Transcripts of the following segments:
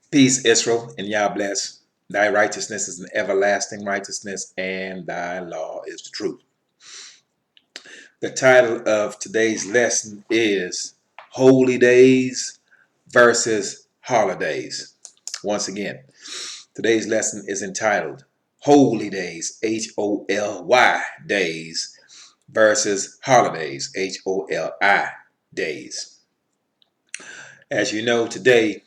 Peace, Israel, and Yah bless. Thy righteousness is an everlasting righteousness, and thy law is the truth. The title of today's lesson is Holy Days versus Holidays. Once again, today's lesson is entitled Holy Days, Holy days, versus Holidays, Holi days. As you know, today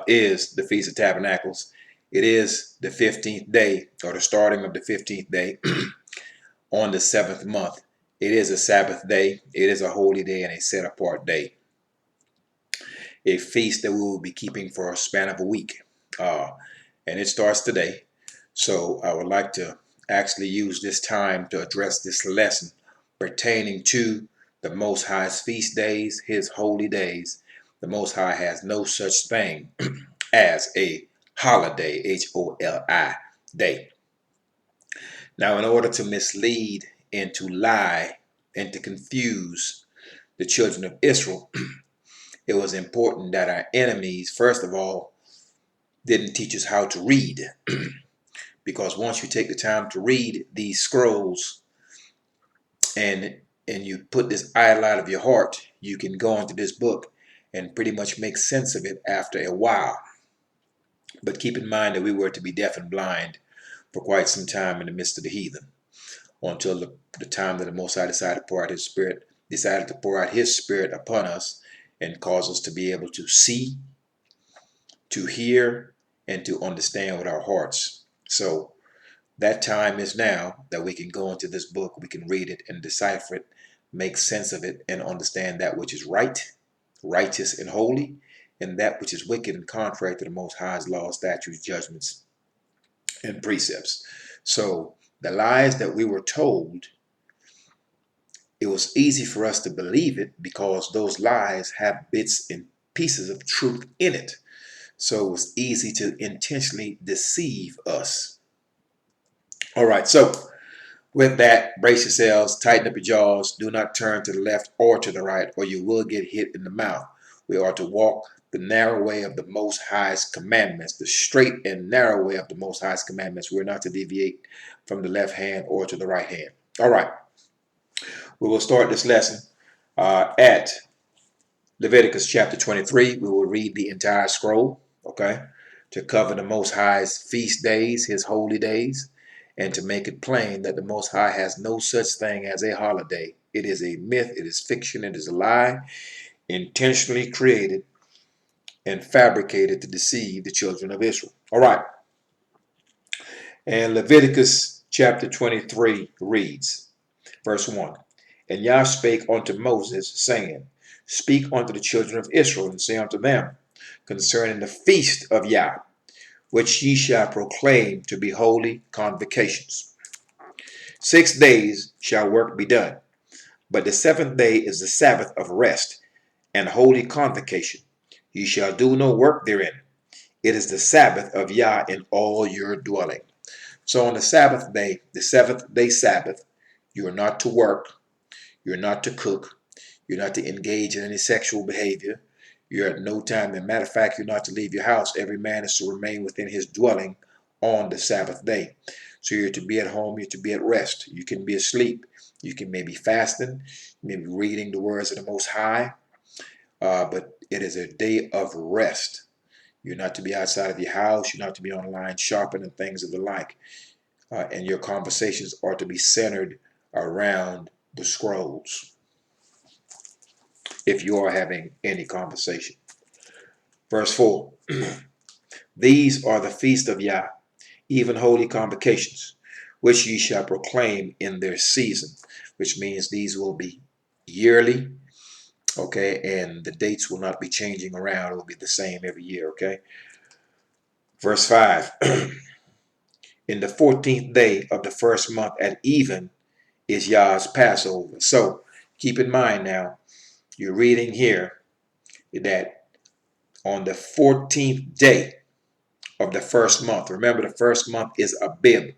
is the Feast of Tabernacles. It is the 15th day, or the starting of the 15th day on the 7th month. It is a Sabbath day. It is a holy day and a set apart day. A feast that we will be keeping for a span of a week. And it starts today. So I would like to actually use this time to address this lesson pertaining to the Most High's feast days, his holy days. The Most High has no such thing as a holiday, Holi day. Now, in order to mislead and to lie and to confuse the children of Israel, it was important that our enemies, first of all, didn't teach us how to read. Because once you take the time to read these scrolls and you put this idol out of your heart, you can go into this book and pretty much make sense of it after a while. But keep in mind that we were to be deaf and blind for quite some time in the midst of the heathen, until the time that the Most High decided to pour out His Spirit upon us and cause us to be able to see, to hear, and to understand with our hearts. So that time is now that we can go into this book, we can read it and decipher it, make sense of it, and understand that which is right, righteous, and holy, and that which is wicked and contrary to the Most High's laws, statutes, judgments, and precepts. So the lies that we were told, it was easy for us to believe it because those lies have bits and pieces of truth in it. So it was easy to intentionally deceive us. All right, so with that, brace yourselves, tighten up your jaws, do not turn to the left or to the right, or you will get hit in the mouth. We are to walk the narrow way of the Most High's commandments, the straight and narrow way of the Most High's commandments. We're not to deviate from the left hand or to the right hand. All right, we will start this lesson at Leviticus chapter 23. We will read the entire scroll, okay, to cover the Most High's feast days, his holy days, and to make it plain that the Most High has no such thing as a holiday. It is a myth, it is fiction, it is a lie, intentionally created and fabricated to deceive the children of Israel. All right. And Leviticus chapter 23 reads, verse 1, And Yah spake unto Moses, saying, Speak unto the children of Israel, and say unto them, concerning the feast of Yah, which ye shall proclaim to be holy convocations. 6 days shall work be done, but the 7th day is the Sabbath of rest and holy convocation. Ye shall do no work therein. It is the Sabbath of Yah in all your dwelling. So on the Sabbath day, the 7th day Sabbath, you are not to work, you're not to cook, you're not to engage in any sexual behavior. You're at no time, as a matter of fact, you're not to leave your house. Every man is to remain within his dwelling on the Sabbath day. So you're to be at home, you're to be at rest. You can be asleep, you can maybe fasting, maybe reading the words of the Most High, but it is a day of rest. You're not to be outside of your house, you're not to be online shopping and things of the like. And your conversations are to be centered around the scrolls, if you are having any conversation. Verse 4, These are the feast of Yah, even holy convocations, which ye shall proclaim in their season, which means these will be yearly, okay, and the dates will not be changing around. It will be the same every year, okay. Verse 5, In the 14th day of the first month at even is Yah's Passover. So keep in mind now, you're reading here that on the 14th day of the first month, remember the first month is Abib.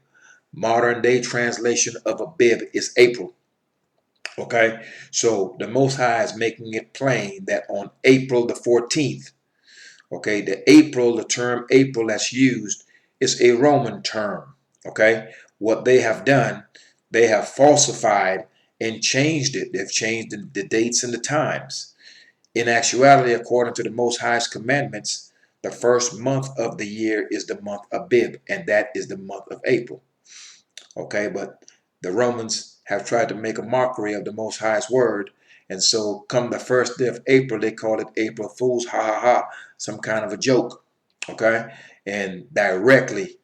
Modern day translation of Abib is April. Okay, so the Most High is making it plain that on April the 14th, Okay, the term April that's used is a Roman term. Okay, what they have done, they have falsified and changed it. They've changed the dates and the times. In actuality, according to the Most High's commandments, the first month of the year is the month Abib, and that is the month of April. Okay, but the Romans have tried to make a mockery of the Most High's word, and so come the first day of April, they call it April Fools, ha ha ha, some kind of a joke. Okay, and directly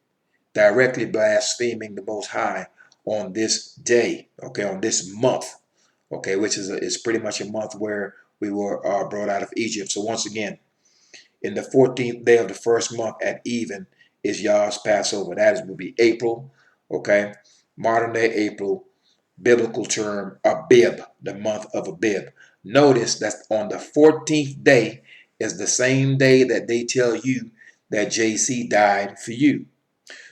blaspheming the Most High on this day. Okay, on this month. Okay, which is pretty much a month where we were brought out of Egypt. So once again, in the 14th day of the first month at even is Yah's Passover. That will be April. Okay, modern day April, biblical term Abib, the month of Abib. Notice that on the 14th day is the same day that they tell you that JC died for you.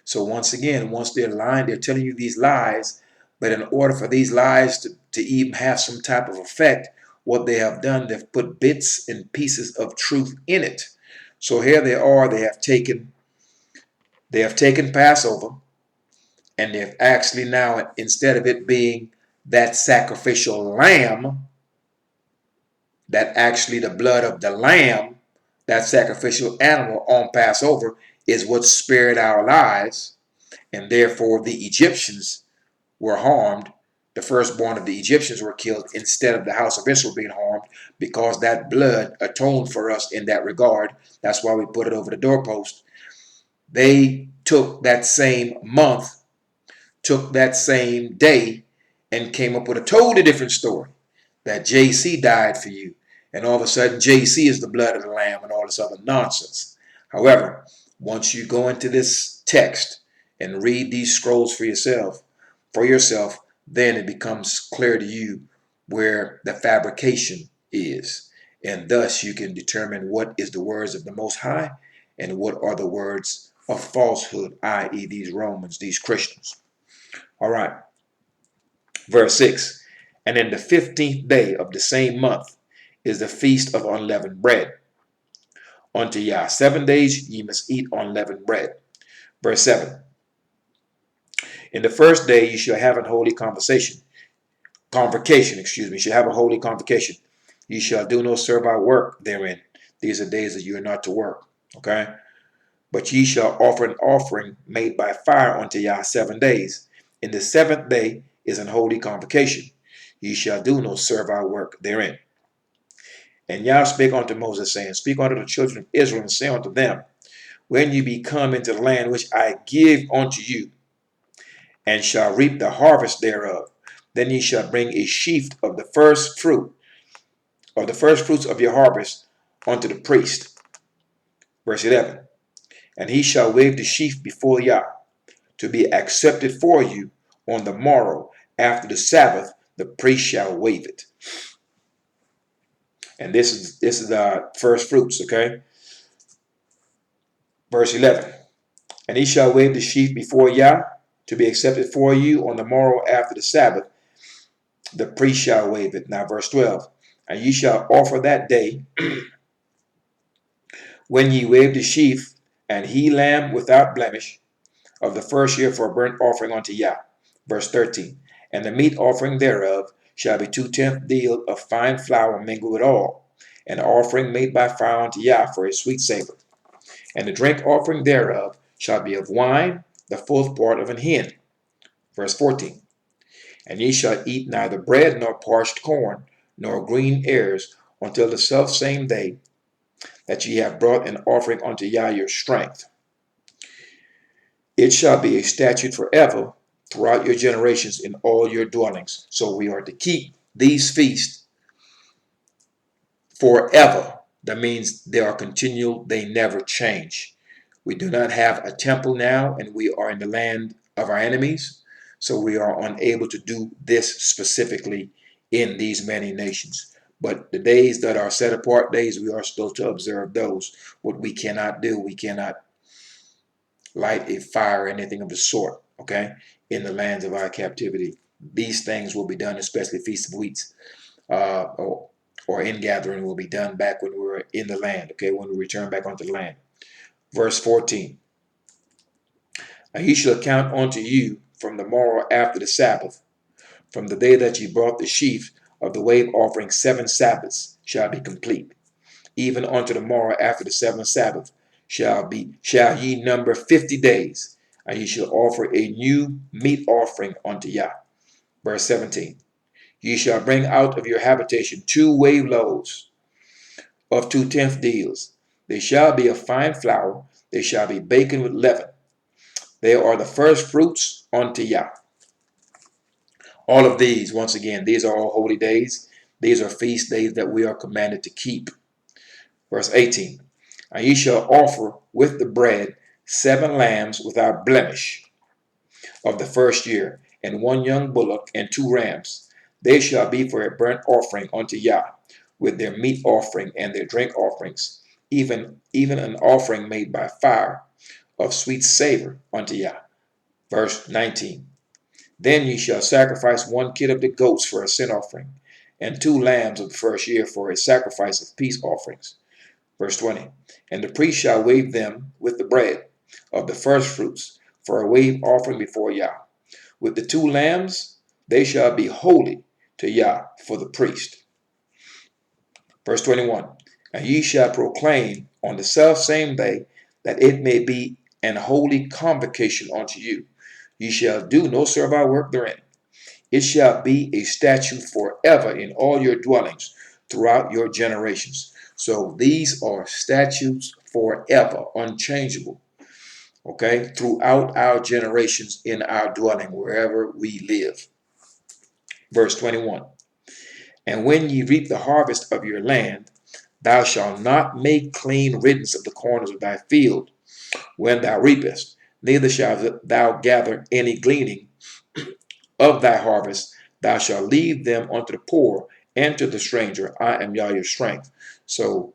So once again, once they're lying, they're telling you these lies, but in order for these lies to even have some type of effect, what they have done, they've put bits and pieces of truth in it. So here they are, they have taken Passover, and they've actually now, instead of it being that sacrificial lamb, that actually the blood of the lamb, that sacrificial animal on Passover, is what spared our lives, and therefore the Egyptians were harmed. The firstborn of the Egyptians were killed instead of the house of Israel being harmed, because that blood atoned for us in that regard. That's why we put it over the doorpost. They took that same month, took that same day, and came up with a totally different story, that JC died for you. And all of a sudden, JC is the blood of the lamb and all this other nonsense. However, once you go into this text and read these scrolls for yourself, then it becomes clear to you where the fabrication is. And thus you can determine what is the words of the Most High and what are the words of falsehood, i.e. these Romans, these Christians. All right. Verse 6. And in the 15th day of the same month is the feast of unleavened bread. Unto Yah 7 days ye must eat unleavened bread. Verse 7. In the first day you shall have a holy convocation. You shall have a holy convocation. You shall do no servile work therein. These are days that you are not to work. Okay? But ye shall offer an offering made by fire unto Yah 7 days. In the 7th day is an holy convocation. Ye shall do no servile work therein. And Yah spake unto Moses, saying, Speak unto the children of Israel, and say unto them, When ye be come into the land which I give unto you, and shall reap the harvest thereof, then ye shall bring a sheaf of the first fruits of your harvest unto the priest. Verse 11. And he shall wave the sheaf before Yah, to be accepted for you on the morrow after the Sabbath, the priest shall wave it. And this is the first fruits, okay? Verse 11. And he shall wave the sheaf before Yah, to be accepted for you on the morrow after the Sabbath, the priest shall wave it. Now verse 12. And ye shall offer that day, when ye wave the sheaf, an he lamb without blemish, of the first year for a burnt offering unto Yah. Verse 13. And the meat offering thereof shall be 2/10 deal of fine flour mingled with oil, an offering made by fire unto Yah for a sweet savor. And the drink offering thereof shall be of wine, the fourth part of an hin. Verse 14. And ye shall eat neither bread nor parched corn, nor green ears, until the selfsame day that ye have brought an offering unto Yah your strength. It shall be a statute forever throughout your generations in all your dwellings. So we are to keep these feasts forever. That means they are continual, they never change. We do not have a temple now, and we are in the land of our enemies. So we are unable to do this specifically in these many nations. But the days that are set apart days, we are still to observe those. What we cannot do, we cannot light a fire or anything of the sort, okay, in the lands of our captivity. These things will be done, especially Feast of Weeks, or ingathering will be done back when we're in the land, okay, when we return back onto the land. Verse 14. And he shall count unto you from the morrow after the Sabbath, from the day that ye brought the sheaf of the wave offering, 7 Sabbaths shall be complete. Even unto the morrow after the 7th Sabbath shall ye number 50 days, and ye shall offer a new meat offering unto Yah. Verse 17. Ye shall bring out of your habitation 2 wave loaves of 2/10 deals. They shall be of fine flour, they shall be baken with leaven. They are the first fruits unto Yah. All of these, once again, these are all holy days. These are feast days that we are commanded to keep. Verse 18. And ye shall offer with the bread 7 lambs without blemish of the first year, and 1 young bullock and 2 rams. They shall be for a burnt offering unto Yah, with their meat offering and their drink offerings, even an offering made by fire of sweet savor unto Yah. Verse 19. Then ye shall sacrifice 1 kid of the goats for a sin offering, and 2 lambs of the first year for a sacrifice of peace offerings. Verse 20. And the priest shall wave them with the bread of the first fruits for a wave offering before Yah. With the 2 lambs, they shall be holy to Yah for the priest. Verse 21. And ye shall proclaim on the selfsame day that it may be an holy convocation unto you. Ye shall do no servile work therein. It shall be a statute forever in all your dwellings throughout your generations. So these are statutes forever, unchangeable, okay, throughout our generations in our dwelling, wherever we live. Verse 21. And when ye reap the harvest of your land, thou shalt not make clean riddance of the corners of thy field when thou reapest, neither shalt thou gather any gleaning of thy harvest. Thou shalt leave them unto the poor and to the stranger. I am Yah your strength. So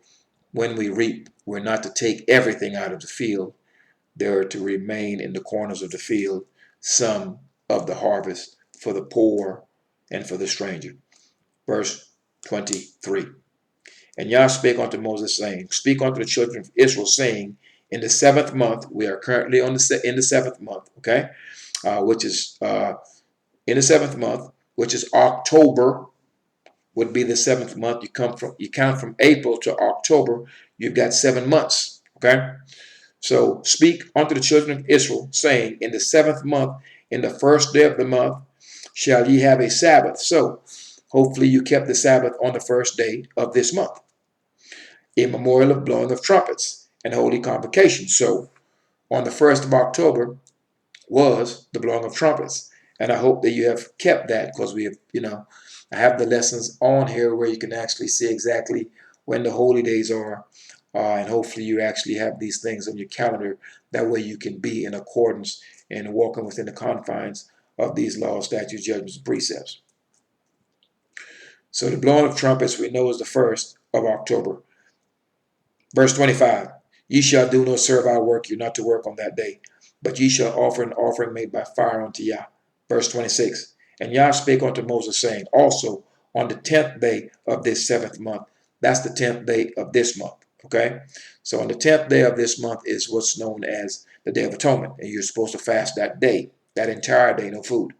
when we reap, we're not to take everything out of the field. There are to remain in the corners of the field some of the harvest for the poor and for the stranger. Verse 23. And Yah spake unto Moses, saying, Speak unto the children of Israel, saying, in the 7th month, we are currently in the 7th month, okay, which is in the 7th month, which is October, would be the 7th month. You count from April to October, you've got 7 months, okay? So speak unto the children of Israel, saying, in the 7th month, in the first day of the month, shall ye have a Sabbath. So hopefully you kept the Sabbath on the first day of this month. A memorial of blowing of trumpets and holy convocation. So on the 1st of October was the blowing of trumpets. And I hope that you have kept that, because we have, I have the lessons on here where you can actually see exactly when the holy days are. And hopefully you actually have these things on your calendar. That way you can be in accordance and walking within the confines of these laws, statutes, judgments, and precepts. So the blowing of trumpets we know is the 1st of October. Verse 25. Ye shall do no servile work, you're not to work on that day, but ye shall offer an offering made by fire unto Yah. Verse 26. And Yah spake unto Moses, saying, also on the 10th day of this 7th month, that's the 10th day of this month, okay? So on the 10th day of this month is what's known as the Day of Atonement, and you're supposed to fast that day, that entire day, no food.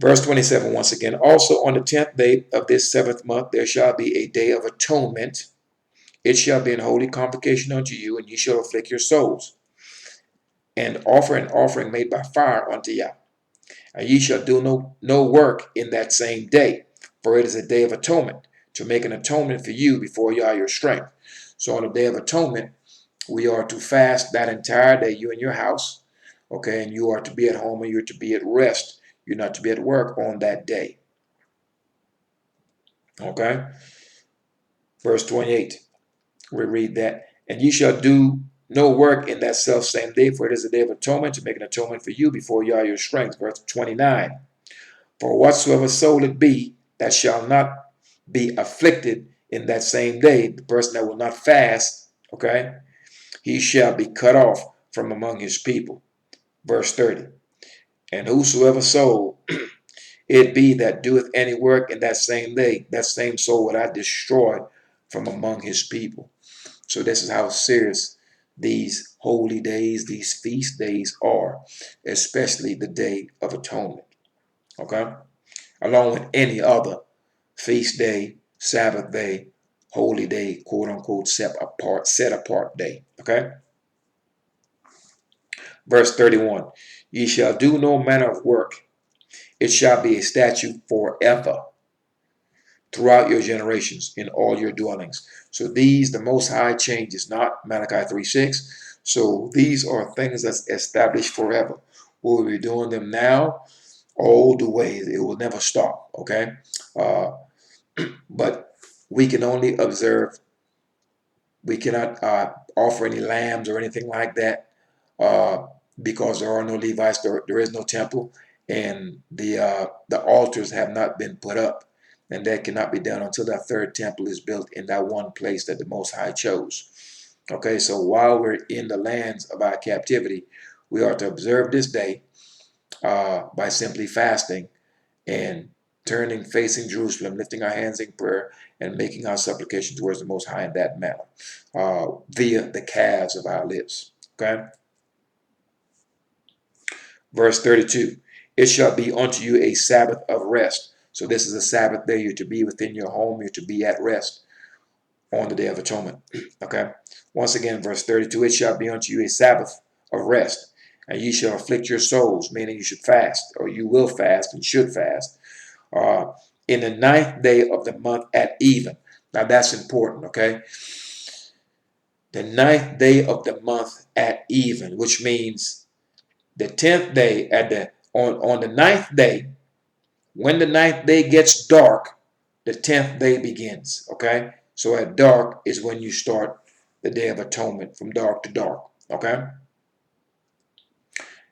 Verse 27, once again, also on the 10th day of this 7th month, there shall be a day of atonement. It shall be an holy convocation unto you, and ye shall afflict your souls, and offer an offering made by fire unto Yah. And ye shall do no work in that same day, for it is a day of atonement, to make an atonement for you before Yah your strength. So on the Day of Atonement, we are to fast that entire day, you in your house, okay, and you are to be at home and you're to be at rest. You're not to be at work on that day, okay? Verse 28, we read that, and ye shall do no work in that self same day, for it is a day of atonement, to make an atonement for you before Yah your strength. Verse 29, for whatsoever soul it be that shall not be afflicted in that same day, the person that will not fast, okay, he shall be cut off from among his people. Verse 30, and whosoever soul It be that doeth any work in that same day, that same soul would I destroy from among his people. So this is how serious these holy days, these feast days are, especially the Day of Atonement. Okay? Along with any other feast day, Sabbath day, holy day, quote unquote, set apart day. Okay? Verse 31. Ye shall do no manner of work. It shall be a statute forever throughout your generations in all your dwellings. So these, the Most High changes, not Malachi 3:6. So these are things that's established forever. We'll be doing them now all the way. It will never stop, okay? Uh, but we can only observe. We cannot offer any lambs or anything like that uh, because there are no Levites. There is no temple, and the altars have not been put up, and that cannot be done until that third temple is built in that one place that the Most High chose. Okay, so while we're in the lands of our captivity, we are to observe this day by simply fasting and turning, facing Jerusalem, lifting our hands in prayer, and making our supplication towards the Most High in that manner, via the calves of our lips. Okay? Verse 32, it shall be unto you a Sabbath of rest. So this is a Sabbath day. You're to be within your home. You're to be at rest on the Day of Atonement. Okay? Once again, verse 32, it shall be unto you a Sabbath of rest, and ye shall afflict your souls, meaning you should fast, or you will fast and should fast, uh, in the 9th day of the month at even. Now that's important, okay? The 9th day of the month at even, which means the 10th day at on the 9th day, when the 9th day gets dark, the 10th day begins, okay? So at dark is when you start the Day of Atonement, from dark to dark, okay?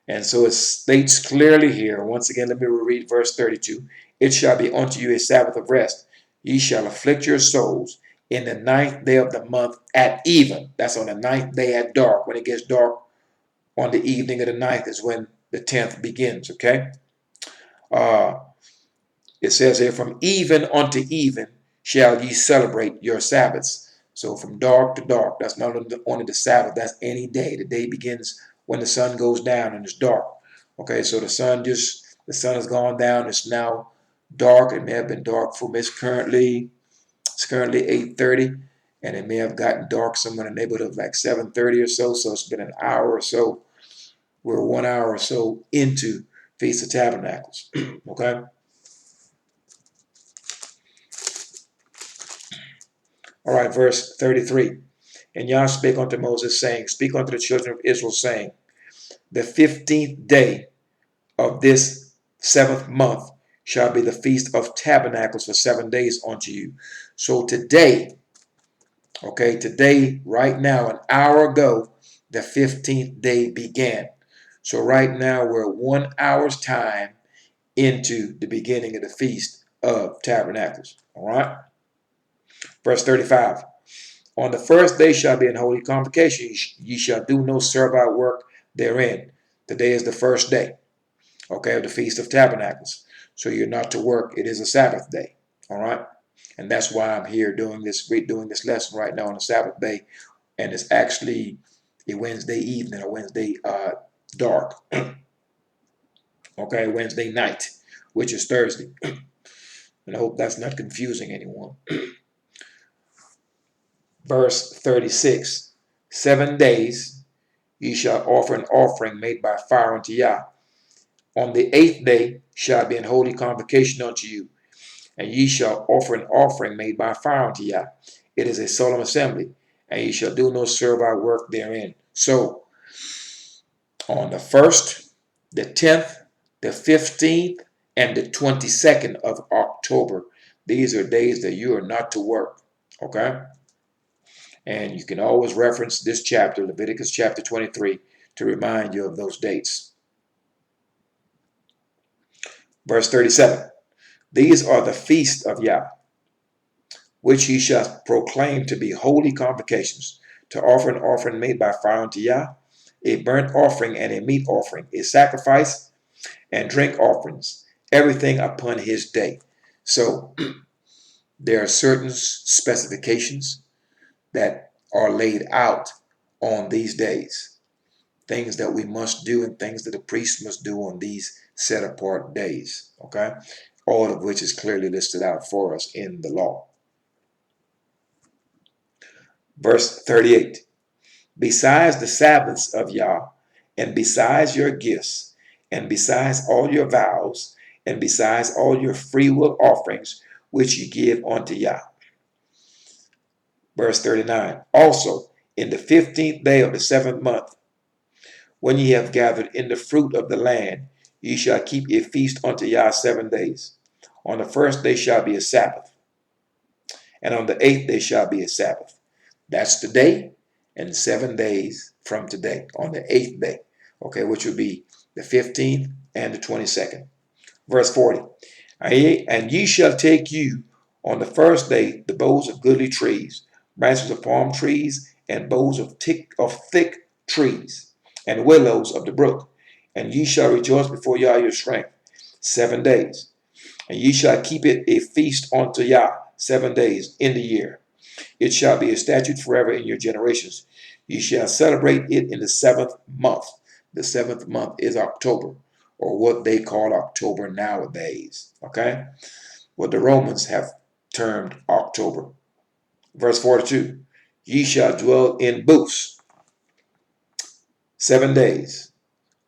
And so it states clearly here, once again, let me reread verse 32. It shall be unto you a Sabbath of rest. Ye shall afflict your souls in the 9th day of the month at even. That's on the 9th day at dark. When it gets dark on the evening of the 9th is when the 10th begins, okay? It says here, from even unto even shall ye celebrate your Sabbaths. So from dark to dark, that's not only the Sabbath, that's any day. The day begins when the sun goes down and it's dark. Okay, so the sun has gone down. It's now dark. It may have been dark for me. It's currently 8:30, and it may have gotten dark somewhere in the neighborhood of like 7:30 or so. So it's been an hour or so. We're 1 hour or so into Feast of Tabernacles. Okay. All right, verse 33. And Yah spake unto Moses, saying, speak unto the children of Israel, saying, the 15th day of this 7th month shall be the Feast of Tabernacles for 7 days unto you. So today, okay, today, right now, an hour ago, the 15th day began. So right now, we're 1 hour's time into the beginning of the Feast of Tabernacles. All right? Verse 35. On the first day shall be an holy convocation. Ye shall do no servile work therein. Today is the first day, okay, of the Feast of Tabernacles. So you're not to work. It is a Sabbath day, all right? And that's why I'm here doing this lesson right now on a Sabbath day. And it's actually a Wednesday evening or Wednesday dark, okay, Wednesday night, which is Thursday. And I hope that's not confusing anyone. Verse 36, 7 days ye shall offer an offering made by fire unto Yah. On the 8th day shall be an holy convocation unto you, and ye shall offer an offering made by fire unto Yah. It is a solemn assembly, and ye shall do no servile work therein. So, on the 1st, the 10th, the 15th, and the 22nd of October, these are days that you are not to work, okay? And you can always reference this chapter, Leviticus chapter 23, to remind you of those dates. Verse 37, these are the feasts of Yah, which ye shall proclaim to be holy convocations, to offer an offering made by fire unto Yah, a burnt offering and a meat offering, a sacrifice and drink offerings, everything upon his day. So there are certain specifications that are laid out on these days, things that we must do and things that the priest must do on these set apart days, okay? All of which is clearly listed out for us in the law. Verse 38, besides the Sabbaths of Yah, and besides your gifts, and besides all your vows, and besides all your freewill offerings, which you give unto Yah. Verse 39, also in the 15th day of the 7th month, when ye have gathered in the fruit of the land, ye shall keep a feast unto Yah 7 days. On the first day shall be a Sabbath, and on the 8th day shall be a Sabbath. That's today, and 7 days from today, on the 8th day, okay, which would be the 15th and the 22nd. Verse 40, and ye shall take you on the first day the boughs of goodly trees, branches of palm trees, and boughs of thick trees, and willows of the brook. And ye shall rejoice before Yah your strength 7 days. And ye shall keep it a feast unto Yah 7 days in the year. It shall be a statute forever in your generations. Ye shall celebrate it in the 7th month. The 7th month is October, or what they call October nowadays. Okay? What the Romans have termed October. Verse 42, ye shall dwell in booths 7 days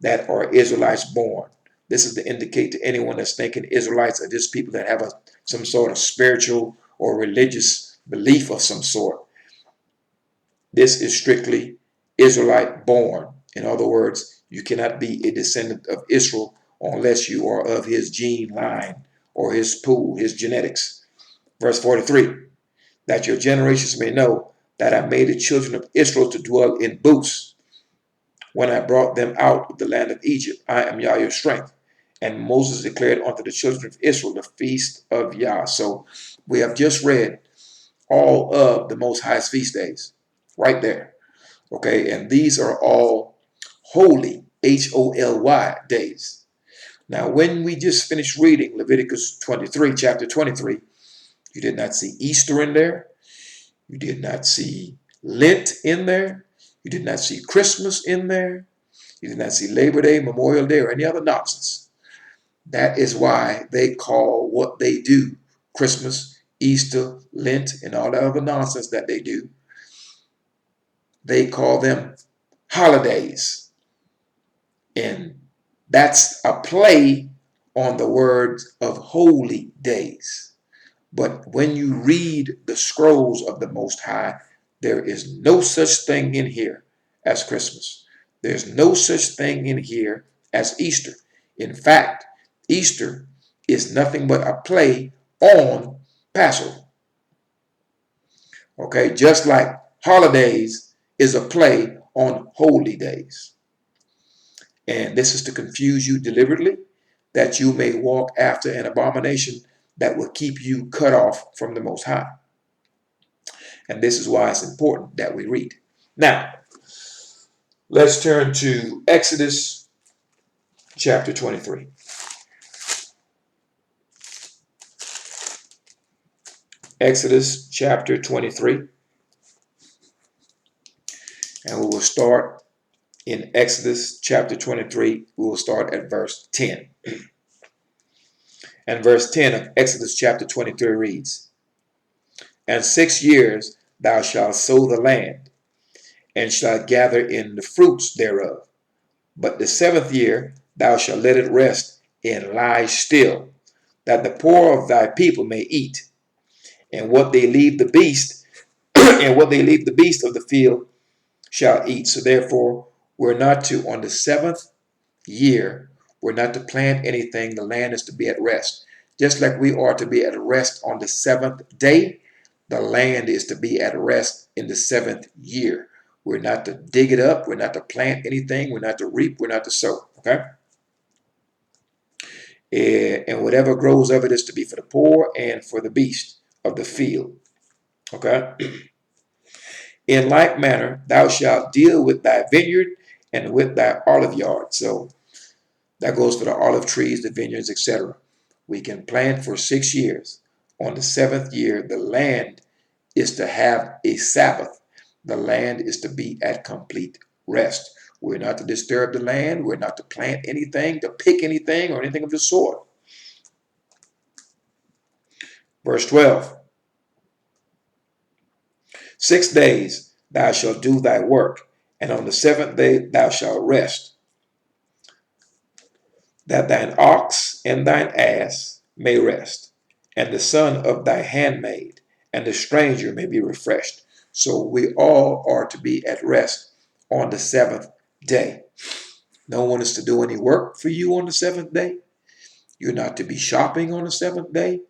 that are Israelites born. This is to indicate to anyone that's thinking Israelites are just people that have some sort of spiritual or religious belief of some sort. This is strictly Israelite born. In other words, you cannot be a descendant of Israel unless you are of his gene line or his pool, his genetics. Verse 43, that your generations may know that I made the children of Israel to dwell in booths when I brought them out of the land of Egypt. I am Yah your strength. And Moses declared unto the children of Israel the feast of Yah. So we have just read all of the Most High's feast days right there. Okay, and these are all holy, H-O-L-Y days. Now, when we just finished reading Leviticus 23, chapter 23, you did not see Easter in there. You did not see Lent in there. You did not see Christmas in there. You did not see Labor Day, Memorial Day, or any other nonsense. That is why they call what they do Christmas, Easter, Lent, and all the other nonsense that they do. They call them holidays. And that's a play on the words of holy days. But when you read the scrolls of the Most High, there is no such thing in here as Christmas. There's no such thing in here as Easter. In fact, Easter is nothing but a play on Passover. Okay, just like holidays is a play on holy days. And this is to confuse you deliberately, that you may walk after an abomination that will keep you cut off from the Most High. And this is why it's important that we read. Now, let's turn to Exodus chapter 23. Exodus chapter 23. And we will start in Exodus chapter 23. We will start at verse 10. And verse 10 of Exodus chapter 23 reads, and 6 years thou shalt sow the land, and shalt gather in the fruits thereof. But the 7th year thou shalt let it rest and lie still, that the poor of thy people may eat. And what they leave the beast, and what they leave the beast of the field shall eat. So therefore, we're not to, on the 7th year, we're not to plant anything. The land is to be at rest. Just like we are to be at rest on the 7th day, the land is to be at rest in the 7th year. We're not to dig it up. We're not to plant anything. We're not to reap. We're not to sow. Okay? And whatever grows of it is to be for the poor and for the beast of the field. Okay? In like manner, thou shalt deal with thy vineyard and with thy olive yard. So that goes for the olive trees, the vineyards, etc. We can plant for 6 years. On the 7th year, the land is to have a Sabbath. The land is to be at complete rest. We're not to disturb the land. We're not to plant anything, to pick anything, or anything of the sort. Verse 12. 6 days thou shalt do thy work, and on the 7th day thou shalt rest, that thine ox and thine ass may rest, and the son of thy handmaid and the stranger may be refreshed. So we all are to be at rest on the 7th day. No one is to do any work for you on the 7th day. You're not to be shopping on the 7th day.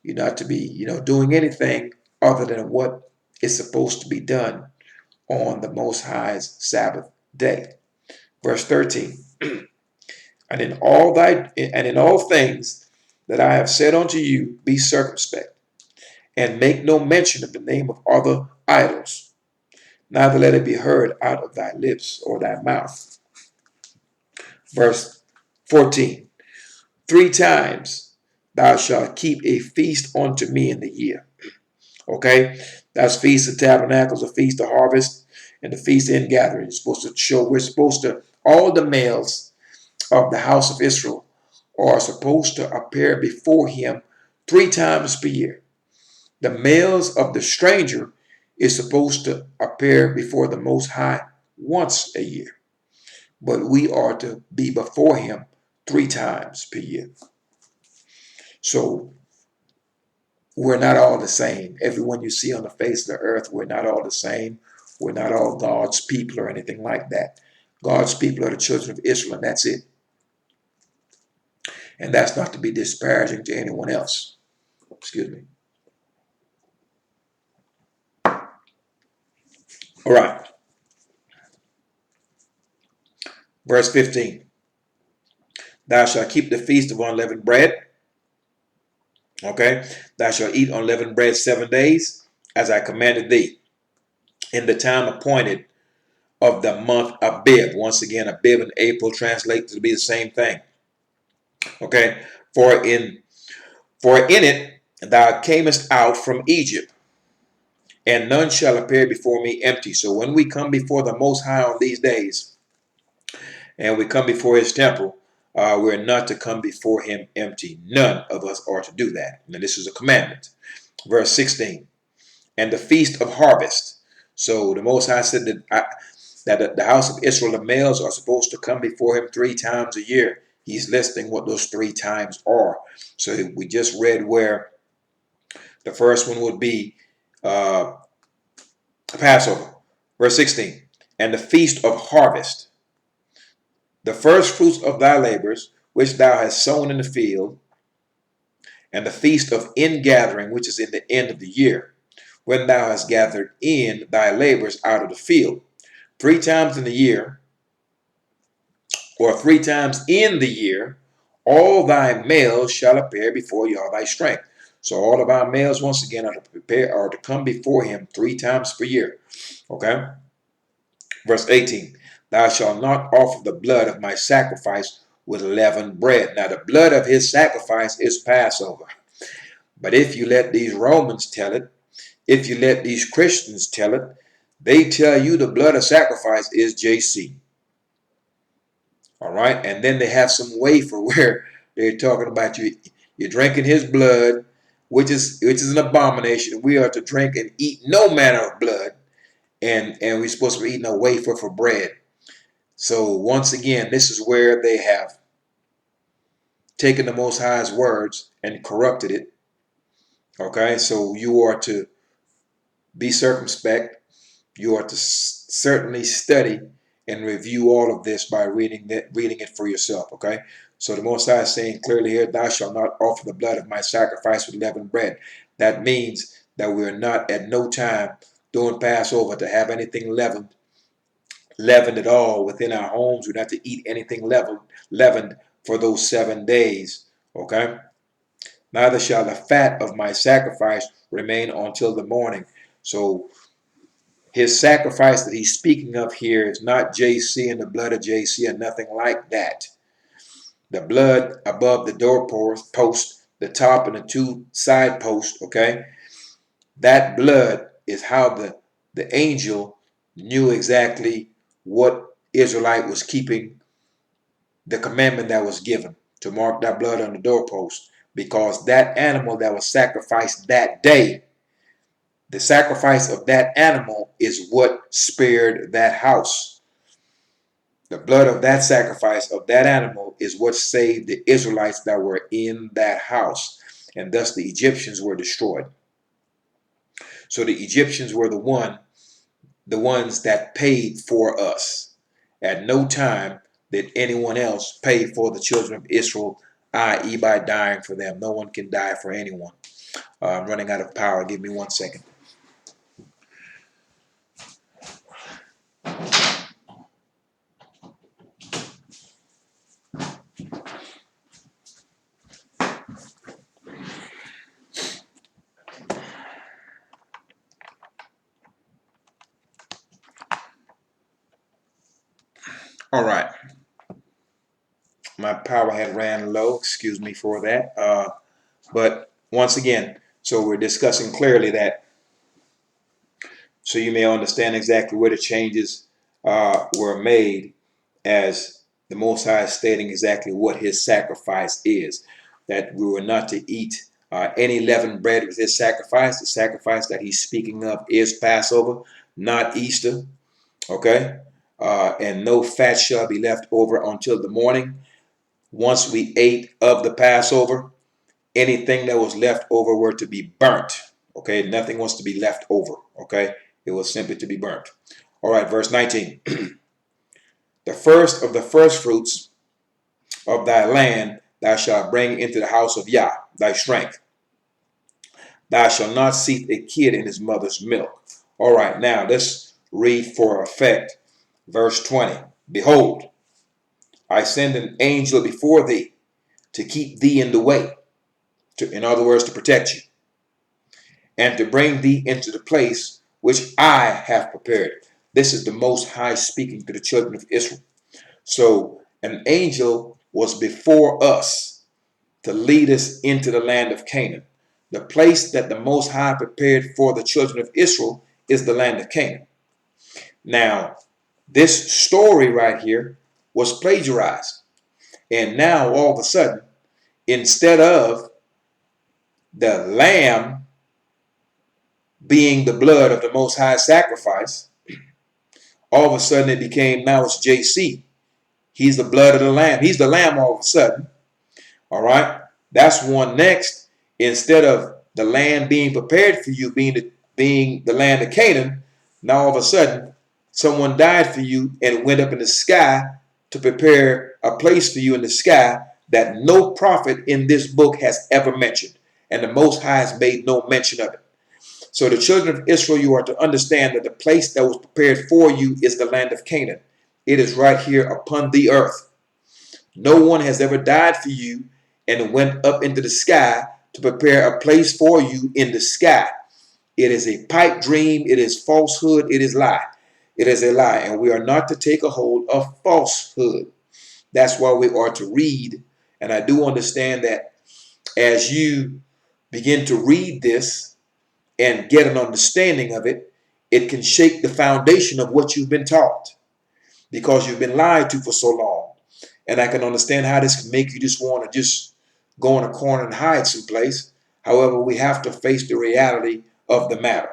You're not to be, doing anything other than what is supposed to be done on the Most High's Sabbath day. Verse 13. And in all things that I have said unto you, be circumspect, and make no mention of the name of other idols, neither let it be heard out of thy lips or thy mouth. Verse 14. 3 times thou shalt keep a feast unto me in the year. Okay, that's Feast of Tabernacles, a Feast of Harvest, and the Feast of Ingathering. It's supposed to show all the males of the house of Israel are supposed to appear before him 3 times per year. The males of the stranger is supposed to appear before the Most High once a year. But we are to be before him 3 times per year. So we're not all the same. Everyone you see on the face of the earth, we're not all the same. We're not all God's people or anything like that. God's people are the children of Israel, and that's it. And that's not to be disparaging to anyone else. Excuse me. All right. Verse 15. Thou shalt keep the feast of unleavened bread. Okay. Thou shalt eat unleavened bread 7 days, as I commanded thee, in the time appointed of the month Abib. Once again, Abib and April translate to be the same thing. Okay. For in it thou camest out from Egypt, and none shall appear before me empty. So when we come before the Most High on these days, and we come before his temple, we're not to come before him empty. None of us are to do that. And this is a commandment. Verse 16. And the feast of harvest. So the Most High said that the house of Israel, the males, are supposed to come before him 3 times a year. He's listing what those 3 times are. So we just read where the first one would be Passover. Verse 16. And the feast of harvest, the first fruits of thy labors, which thou hast sown in the field, and the feast of ingathering, which is in the end of the year, when thou hast gathered in thy labors out of the field. 3 times in the year, or 3 times in the year, all thy males shall appear before Yahweh thy strength. So all of our males, once again, are to come before him 3 times per year. Okay? Verse 18. Thou shalt not offer the blood of my sacrifice with leavened bread. Now the blood of his sacrifice is Passover. But if you let these Romans tell it, if you let these Christians tell it, they tell you the blood of sacrifice is JC. All right? And then they have some wafer where they're talking about you're drinking his blood, which is an abomination. We are to drink and eat no manner of blood. And we're supposed to be eating a wafer for bread. So once again, this is where they have taken the Most High's words and corrupted it. Okay, so you are to be circumspect. You are to certainly study and review all of this by reading it for yourself. Okay, so the Most High is saying clearly here, thou shalt not offer the blood of my sacrifice with leavened bread. That means that we are not at no time during Passover to have anything leavened at all within our homes. We're not to eat anything leavened for those 7 days. Okay? Neither shall the fat of my sacrifice remain until the morning. So his sacrifice that he's speaking of here is not JC and the blood of JC or nothing like that. The blood above the doorpost the top and the two side posts, okay? That blood is how the angel knew exactly what Israelite was keeping, the commandment that was given to mark that blood on the doorpost, because that animal that was sacrificed that day, the sacrifice of that animal is what spared that house. The blood of that sacrifice of that animal is what saved the Israelites that were in that house, and thus the Egyptians were destroyed. So the Egyptians were the ones that paid for us. At no time did anyone else pay for the children of Israel, i.e. by dying for them. No one can die for anyone. I'm running out of power. Give me 1 second. All right. My power had ran low. Excuse me for that. But once again, so we're discussing clearly that, so you may understand exactly where the changes were made, as the Most High is stating exactly what his sacrifice is, that we were not to eat any leavened bread with his sacrifice. The sacrifice that he's speaking of is Passover, not Easter, okay? And no fat shall be left over until the morning. Once we ate of the Passover, anything that was left over were to be burnt, okay? Nothing was to be left over, okay? It was simply to be burnt. All right, verse 19. The first of the first fruits of thy land thou shalt bring into the house of Yah, thy strength. Thou shalt not seethe a kid in his mother's milk. All right, now let's read for effect verse 20. Behold, I send an angel before thee to keep thee in the way, in other words, to protect you, and to bring thee into the place which I have prepared. This is the Most High speaking to the children of Israel. So an angel was before us to lead us into the land of Canaan. The place that the Most High prepared for the children of Israel is the land of Canaan. Now, this story right here was plagiarized. And now, all of a sudden, instead of the lamb being the blood of the Most High sacrifice, all of a sudden it became, now it's JC. He's the blood of the lamb. He's the lamb all of a sudden. All right. That's one. Next, instead of the land being prepared for you being the land of Canaan, now all of a sudden someone died for you and went up in the sky to prepare a place for you in the sky that no prophet in this book has ever mentioned. And the Most High has made no mention of it. So the children of Israel, you are to understand that the place that was prepared for you is the land of Canaan. It is right here upon the earth. No one has ever died for you and went up into the sky to prepare a place for you in the sky. It is a pipe dream. It is falsehood. It is lie. It is a lie. And we are not to take a hold of falsehood. That's why we are to read. And I do understand that as you begin to read this and get an understanding of it, it can shake the foundation of what you've been taught, because you've been lied to for so long. And I can understand how this can make you just want to just go in a corner and hide someplace. However, we have to face the reality of the matter.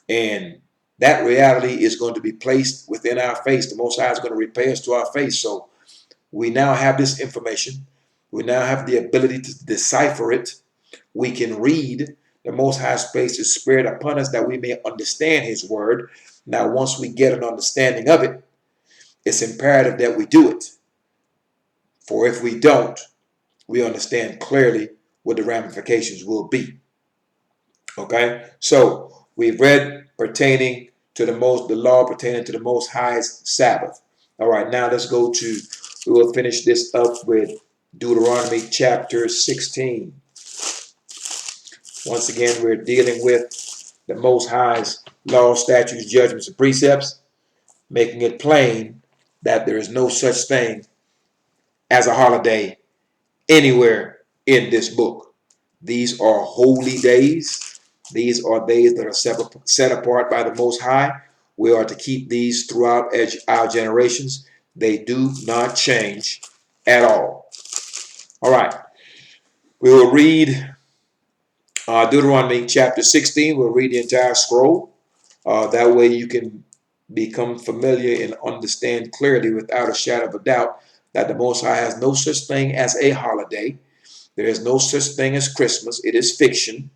And that reality is going to be placed within our face. The Most High is going to repay us to our face. So we now have this information. We now have the ability to decipher it. We can read. The Most High space is spared upon us that we may understand his word. Now, once we get an understanding of it, it's imperative that we do it. For if we don't, we understand clearly what the ramifications will be. Okay? So we've read pertaining to the law pertaining to the Most High's Sabbath. All right, now let's go to, we will finish this up with Deuteronomy chapter 16. Once again, we're dealing with the Most High's law, statutes, judgments, and precepts, making it plain that there is no such thing as a holiday anywhere in this book. These are holy days. These are days that are set apart by the Most High. We are to keep these throughout our generations. They do not change at all. All right. We will read Deuteronomy chapter 16. We'll read the entire scroll. That way you can become familiar and understand clearly without a shadow of a doubt that the Most High has no such thing as a holiday. There is no such thing as Christmas. It is fiction.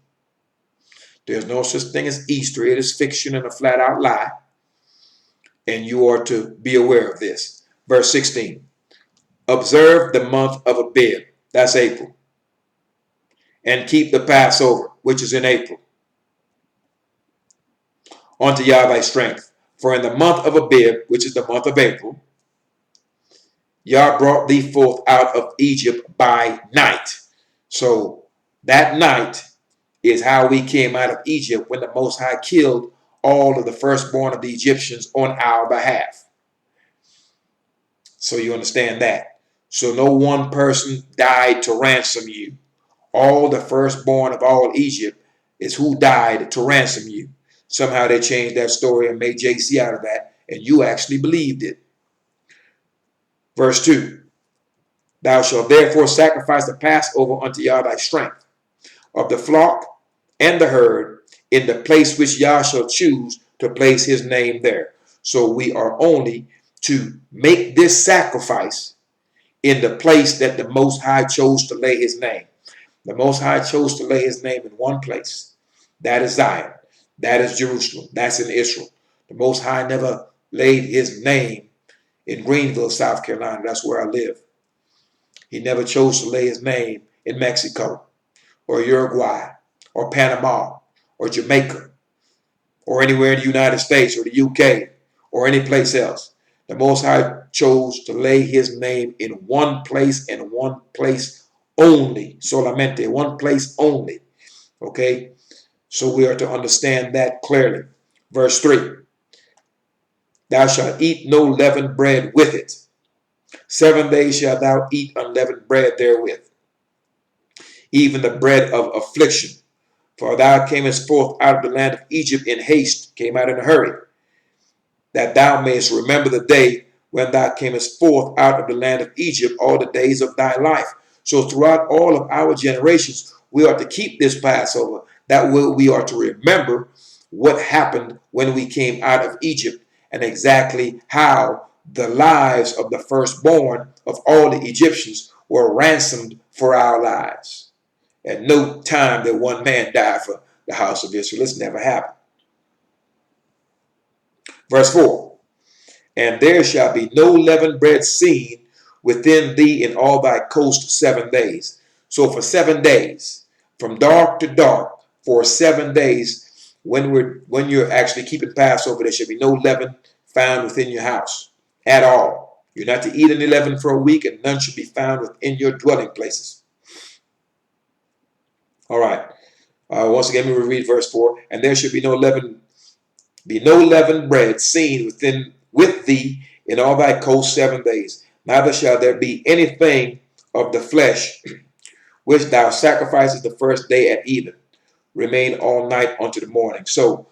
There's no such thing as Easter. It is fiction and a flat out lie. And you are to be aware of this. Verse 16. Observe the month of Abib. That's April. And keep the Passover, which is in April, unto Yah thy strength. For in the month of Abib, which is the month of April, Yah brought thee forth out of Egypt by night. So that night is how we came out of Egypt, when the Most High killed all of the firstborn of the Egyptians on our behalf. So you understand that. So no one person died to ransom you. All the firstborn of all Egypt is who died to ransom you. Somehow they changed that story and made JC out of that, and you actually believed it. Verse 2. Thou shalt therefore sacrifice the Passover unto Yah thy strength, of the flock and the herd, in the place which Yah shall choose to place his name there. So we are only to make this sacrifice in the place that the Most High chose to lay his name. The Most High chose to lay his name in one place. That is Zion. That is Jerusalem. That's in Israel. The Most High never laid his name in Greenville, South Carolina. That's where I live. He never chose to lay his name in Mexico or Uruguay or Panama or Jamaica or anywhere in the United States or the UK or any place else. The Most High chose to lay his name in one place and one place only. Solamente, one place only. Okay? So we are to understand that clearly. Verse 3. Thou shalt eat no leavened bread with it. 7 days shalt thou eat unleavened bread therewith, even the bread of affliction. For thou camest forth out of the land of Egypt in haste, came out in a hurry, that thou mayest remember the day when thou camest forth out of the land of Egypt all the days of thy life. So throughout all of our generations, we are to keep this Passover. That way we are to remember what happened when we came out of Egypt, and exactly how the lives of the firstborn of all the Egyptians were ransomed for our lives. At no time did one man die for the house of Israel. This never happened. Verse 4. And there shall be no leavened bread seen within thee in all thy coast 7 days. So for 7 days, from dark to dark, for 7 days, when you're actually keeping Passover, there shall be no leaven found within your house at all. You're not to eat any leaven for a week, and none should be found within your dwelling places. All right. Once again, we will read verse 4. And there should be no leavened bread seen with thee in all thy coast 7 days. Neither shall there be anything of the flesh which thou sacrificest the first day at even. Remain all night unto the morning. So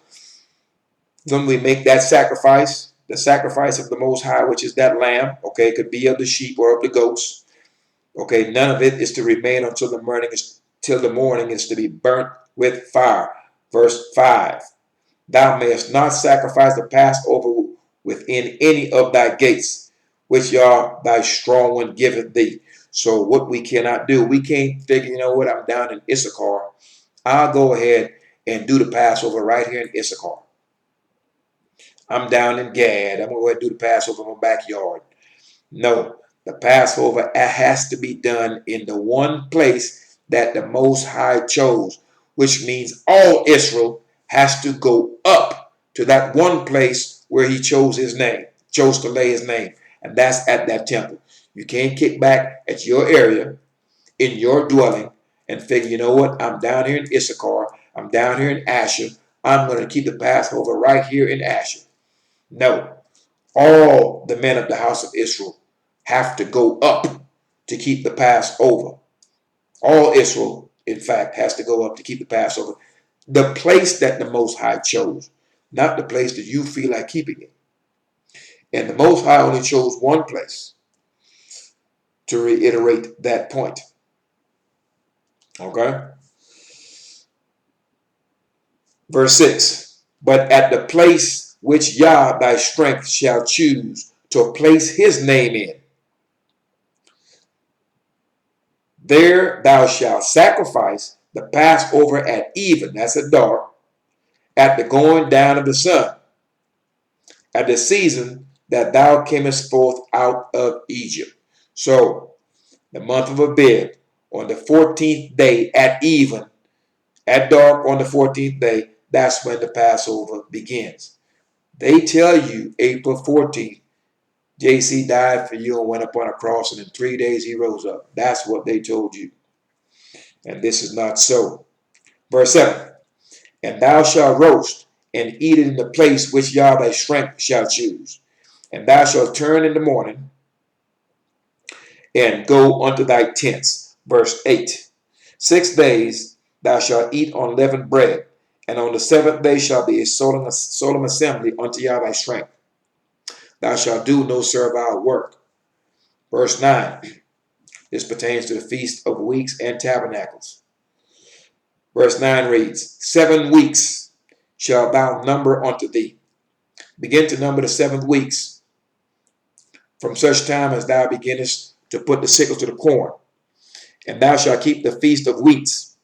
when we make that sacrifice, the sacrifice of the Most High, which is that lamb, okay, it could be of the sheep or of the goats. Okay, none of it is to remain until the morning is to be burnt with fire. Verse 5. Thou mayest not sacrifice the Passover within any of thy gates, which Yah thy strong one giveth thee. So what we cannot do, we can't figure, you know what, I'm down in Issachar. I'll go ahead and do the Passover right here in Issachar. I'm down in Gad. I'm going to go ahead and do the Passover in my backyard. No, the Passover has to be done in the one place that the Most High chose, which means all Israel has to go up to that one place where he chose to lay his name, and that's at that temple. You can't kick back at your area, in your dwelling, and figure, you know what, I'm down here in Issachar, I'm down here in Asher, I'm going to keep the Passover right here in Asher. No, all the men of the house of Israel have to go up to keep the Passover. All Israel in fact, has to go up to keep the Passover. The place that the Most High chose, not the place that you feel like keeping it. And the Most High only chose one place to reiterate that point. Okay? Verse 6. But at the place which Yah thy strength shall choose to place his name in, there thou shalt sacrifice the Passover at even, that's at dark, at the going down of the sun, at the season that thou camest forth out of Egypt. So, the month of Abib, on the 14th day at even, at dark on the 14th day, that's when the Passover begins. They tell you April 14th, JC died for you and went up on a cross, and in 3 days he rose up. That's what they told you. And this is not so. Verse 7. And thou shalt roast and eat it in the place which Yah thy strength shall choose. And thou shalt turn in the morning and go unto thy tents. Verse 8. 6 days thou shalt eat unleavened bread, and on the 7th day shall be a solemn assembly unto Yah thy strength. Thou shalt do no servile work. Verse 9. This pertains to the Feast of Weeks and Tabernacles. Verse 9 reads, 7 weeks shalt thou number unto thee. Begin to number the 7 weeks from such time as thou beginnest to put the sickle to the corn. And thou shalt keep the Feast of Weeks,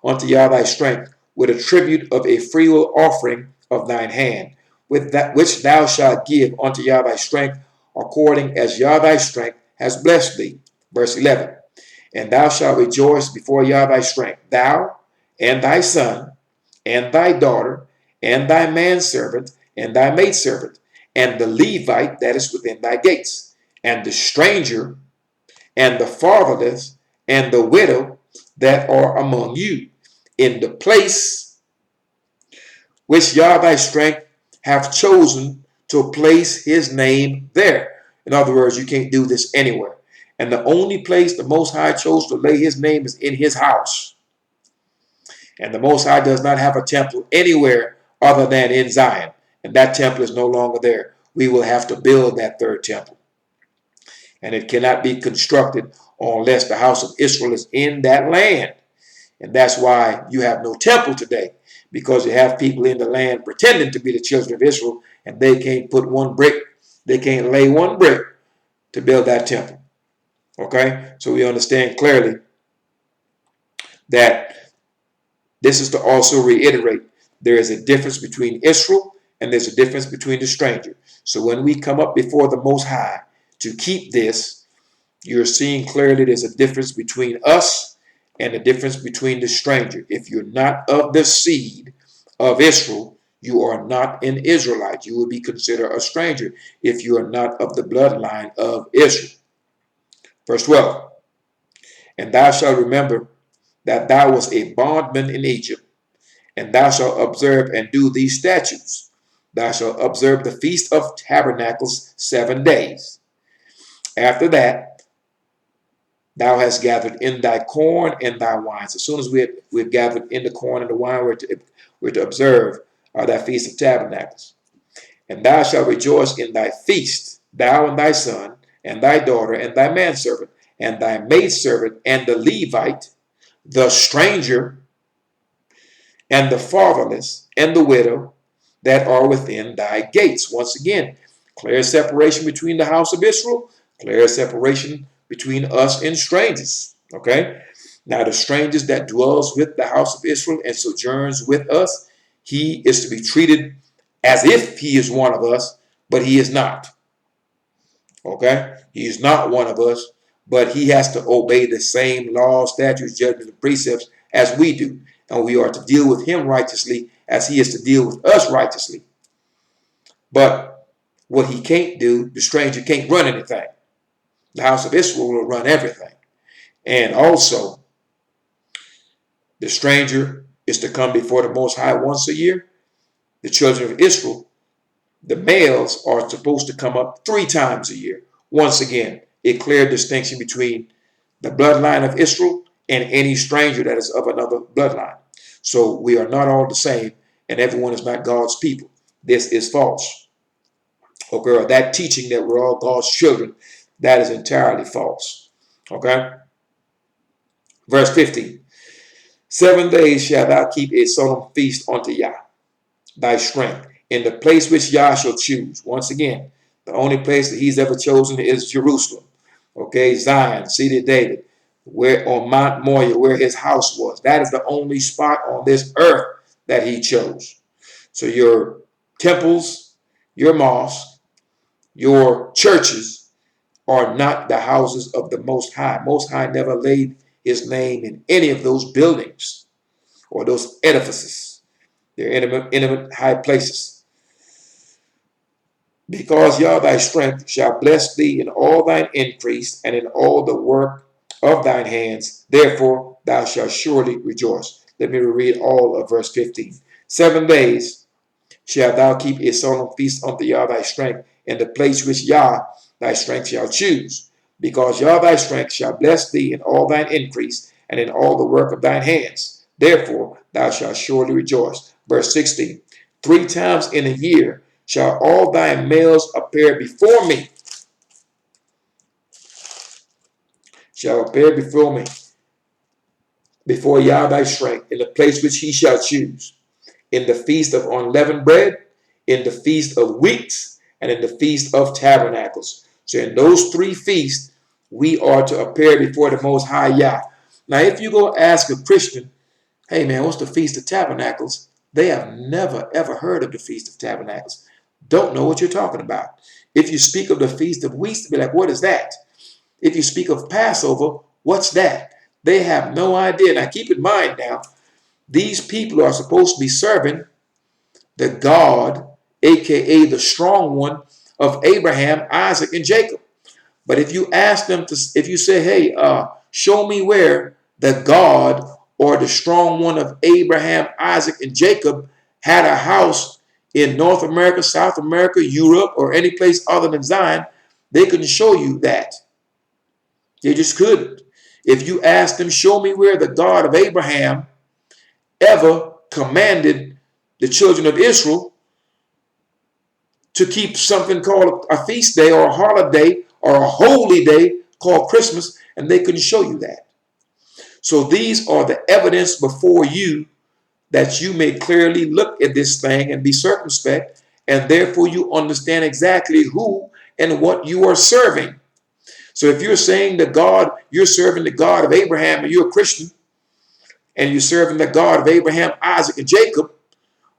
unto Yah thy strength, with a tribute of a freewill offering of thine hand, with that which thou shalt give unto Yah thy strength, according as Yah thy strength has blessed thee. Verse 11. And thou shalt rejoice before Yah thy strength, thou and thy son, and thy daughter, and thy manservant, and thy maidservant, and the Levite that is within thy gates, and the stranger, and the fatherless, and the widow that are among you, in the place which Yah thy strength hath chosen to place his name there. In other words, you can't do this anywhere. And the only place the Most High chose to lay his name is in his house. And the Most High does not have a temple anywhere other than in Zion. And that temple is no longer there. We will have to build that third temple. And it cannot be constructed unless the house of Israel is in that land. And that's why you have no temple today, because you have people in the land pretending to be the children of Israel, and they can't put one brick, they can't lay one brick to build that temple. Okay? So we understand clearly that this is to also reiterate there is a difference between Israel and there's a difference between the stranger. So when we come up before the Most High to keep this, you're seeing clearly there's a difference between us and the difference between the stranger. If you're not of the seed of Israel, you are not an Israelite. You will be considered a stranger if you are not of the bloodline of Israel. Verse 12. And thou shalt remember that thou wast a bondman in Egypt, and thou shalt observe and do these statutes. Thou shalt observe the Feast of Tabernacles 7 days. After that, thou hast gathered in thy corn and thy wines. As soon as we've gathered in the corn and the wine, we're to observe that Feast of Tabernacles. And thou shalt rejoice in thy feast, thou and thy son, and thy daughter, and thy manservant, and thy maidservant, and the Levite, the stranger, and the fatherless, and the widow that are within thy gates. Once again, clear separation between the house of Israel, clear separation between us and strangers. Okay? Now, the strangers that dwells with the house of Israel and sojourns with us, he is to be treated as if he is one of us, but he is not. Okay? He is not one of us, but he has to obey the same laws, statutes, judgments, and precepts as we do. And we are to deal with him righteously as he is to deal with us righteously. But what he can't do, the stranger can't run anything. The house of Israel will run everything. And also, the stranger is to come before the Most High once a year. The children of Israel, the males, are supposed to come up 3 times a year. Once again, a clear distinction between the bloodline of Israel, and any stranger that is of another bloodline. So we are not all the same, and everyone is not God's people. This is false. Okay, or that teaching that we're all God's children, that is entirely false. Okay? Verse 15. 7 days shalt thou keep a solemn feast unto Yah, thy strength, in the place which Yah shall choose. Once again, the only place that he's ever chosen is Jerusalem. Okay, Zion, city of David, where on Mount Moriah, where his house was. That is the only spot on this earth that he chose. So your temples, your mosques, your churches are not the houses of the Most High. Most High never laid his name in any of those buildings or those edifices. They're intimate high places. Because Yah thy strength shall bless thee in all thine increase and in all the work of thine hands. Therefore thou shalt surely rejoice. Let me read all of verse 15. 7 days shalt thou keep a solemn feast unto Yah thy strength in the place which Yah thy strength shall choose. Because Yah thy strength shall bless thee in all thine increase and in all the work of thine hands. Therefore thou shalt surely rejoice. Verse 16. 3 times in a year shall all thy males appear before me. Shall appear before me, before Yah thy strength, in the place which he shall choose. In the feast of unleavened bread, in the feast of weeks, and in the feast of tabernacles. So in those 3 feasts, we are to appear before the Most High Yah. Now, if you go ask a Christian, hey man, what's the Feast of Tabernacles? They have never, ever heard of the Feast of Tabernacles. Don't know what you're talking about. If you speak of the Feast of Weeks, they'll be like, what is that? If you speak of Passover, what's that? They have no idea. Now, keep in mind now, these people are supposed to be serving the God, a.k.a. the strong one of Abraham, Isaac, and Jacob. But if you ask them to, if you say, hey, show me where the God or the strong one of Abraham, Isaac, and Jacob had a house in North America, South America, Europe, or any place other than Zion, they couldn't show you that. They just couldn't. If you ask them, show me where the God of Abraham ever commanded the children of Israel to keep something called a feast day or a holiday or a holy day called Christmas, and they couldn't show you that. So these are the evidence before you that you may clearly look at this thing and be circumspect, and therefore you understand exactly who and what you are serving. So if you're saying the God, you're serving the God of Abraham and you're a Christian, and you're serving the God of Abraham, Isaac, and Jacob,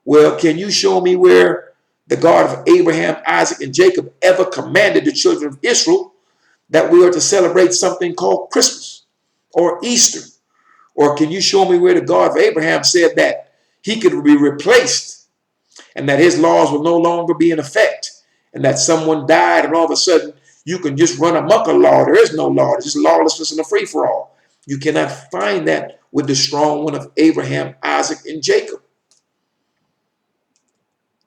well, can you show me where the God of Abraham, Isaac, and Jacob ever commanded the children of Israel that we are to celebrate something called Christmas or Easter? Or can you show me where the God of Abraham said that he could be replaced and that his laws will no longer be in effect and that someone died and all of a sudden you can just run amok a law? There is no law. It's just lawlessness and a free-for-all. You cannot find that with the strong one of Abraham, Isaac, and Jacob.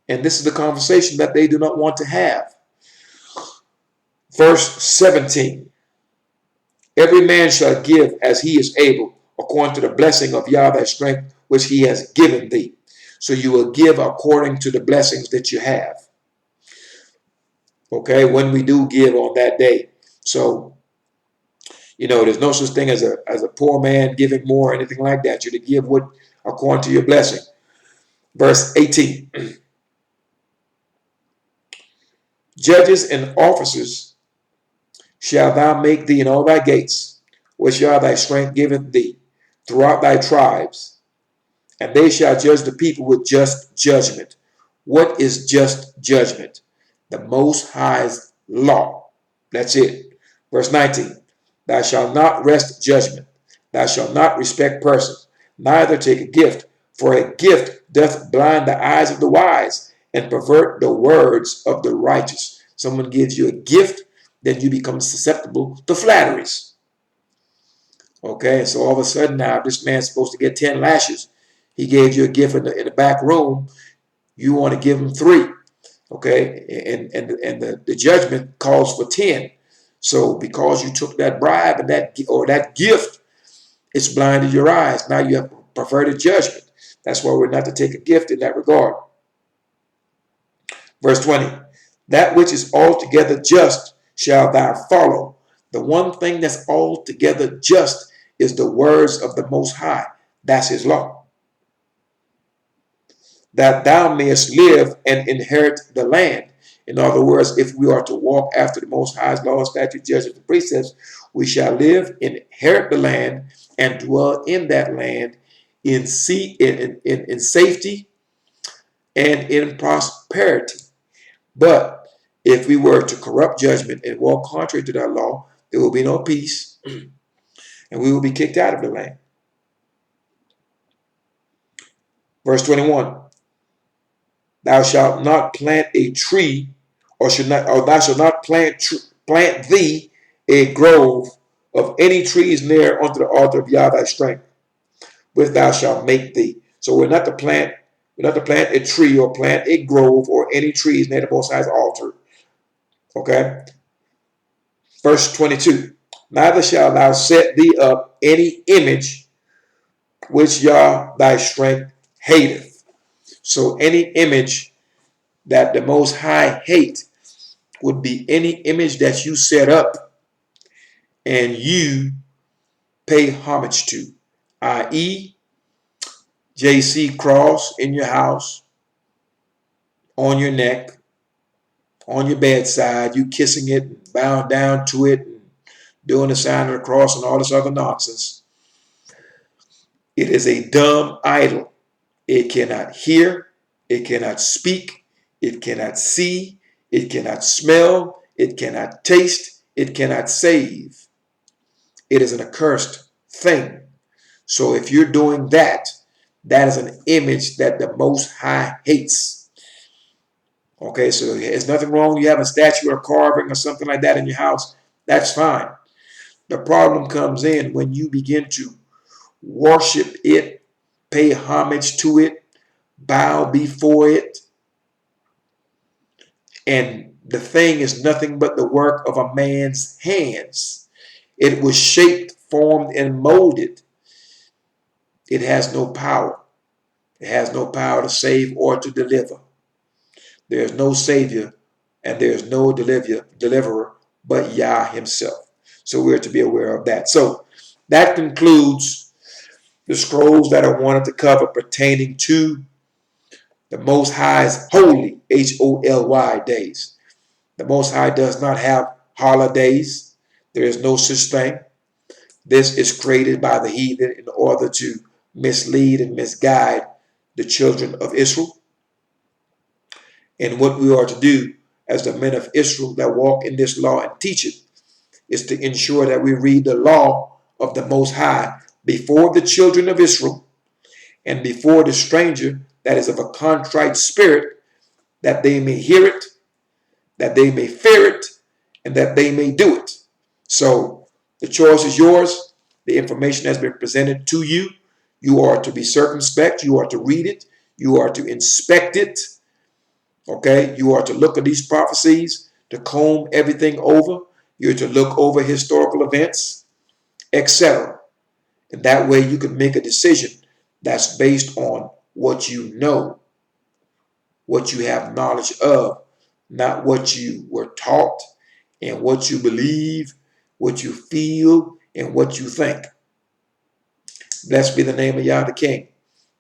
And this is the conversation that they do not want to have. Verse 17. Every man shall give as he is able, according to the blessing of Yah thy strength, which he has given thee. So you will give according to the blessings that you have. Okay, when we do give on that day. So, you know, there's no such thing as a poor man giving more or anything like that. You're to give what according to your blessing. Verse 18. Judges and officers shall thou make thee in all thy gates, which Yah thy strength giveth thee, throughout thy tribes, and they shall judge the people with just judgment. What is just judgment? The Most High's law. That's it. Verse 19. Thou shalt not wrest judgment. Thou shalt not respect persons, neither take a gift, for a gift doth blind the eyes of the wise and pervert the words of the righteous. Someone gives you a gift, then you become susceptible to flatteries. Okay, so all of a sudden now, this man's supposed to get 10 lashes. He gave you a gift in the back room. You want to give him 3. Okay, and the judgment calls for 10. So because you took that bribe and that gift, it's blinded your eyes. Now you have perverted judgment. That's why we're not to take a gift in that regard. Verse 20, that which is altogether just shall thou follow. The one thing that's altogether just is the words of the Most High. That's his law. That thou mayest live and inherit the land. In other words, if we are to walk after the Most High's law, statutes, judgments, and precepts, we shall live, inherit the land, and dwell in that land in safety and in prosperity. But if we were to corrupt judgment and walk contrary to that law, there will be no peace, and we will be kicked out of the land. Verse 21, thou shalt not plant a tree, or thou shalt not plant thee a grove of any trees near unto the altar of Yah thy strength, which thou shalt make thee. So we're not to plant a tree or plant a grove or any trees near the Most High's altar. Okay. Verse 22, neither shalt thou set thee up any image which Yah thy strength hateth. So any image that the Most High hate would be any image that you set up and you pay homage to, i.e. JC cross in your house, on your neck, on your bedside, you kissing it, bowing down to it, and doing the sign of the cross and all this other nonsense. It is a dumb idol. It cannot hear, it cannot speak, it cannot see, it cannot smell, it cannot taste, it cannot save. It is an accursed thing. So if you're doing that, that is an image that the Most High hates. Okay, so there's nothing wrong. You have a statue or carving or something like that in your house. That's fine. The problem comes in when you begin to worship it, pay homage to it, bow before it, and the thing is nothing but the work of a man's hands. It was shaped, formed, and molded. It has no power. It has no power to save or to deliver. There is no Savior and there is no deliverer but Yah himself. So we're to be aware of that. So that concludes the scrolls that I wanted to cover pertaining to the Most High's holy, H-O-L-Y, days. The Most High does not have holidays. There is no such thing. This is created by the heathen in order to mislead and misguide the children of Israel. And what we are to do as the men of Israel that walk in this law and teach it is to ensure that we read the law of the Most High before the children of Israel and before the stranger that is of a contrite spirit, that they may hear it, that they may fear it, and that they may do it. So the choice is yours. The information has been presented to you. You are to be circumspect. You are to read it. You are to inspect it. Okay, you are to look at these prophecies, to comb everything over. You're to look over historical events, etc. And that way you can make a decision that's based on what you know, what you have knowledge of, not what you were taught and what you believe, what you feel, and what you think. Blessed be the name of Yah the King,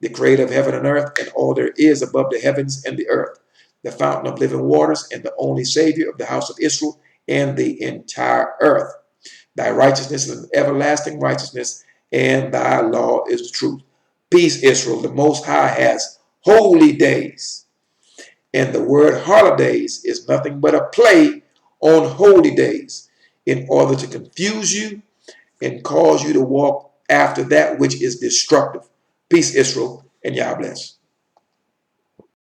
the creator of heaven and earth, and all there is above the heavens and the earth, the fountain of living waters, and the only Savior of the house of Israel and the entire earth. Thy righteousness is an everlasting righteousness, and thy law is the truth. Peace, Israel. The Most High has holy days. And the word holidays is nothing but a play on holy days in order to confuse you and cause you to walk after that which is destructive. Peace, Israel, and Yah bless.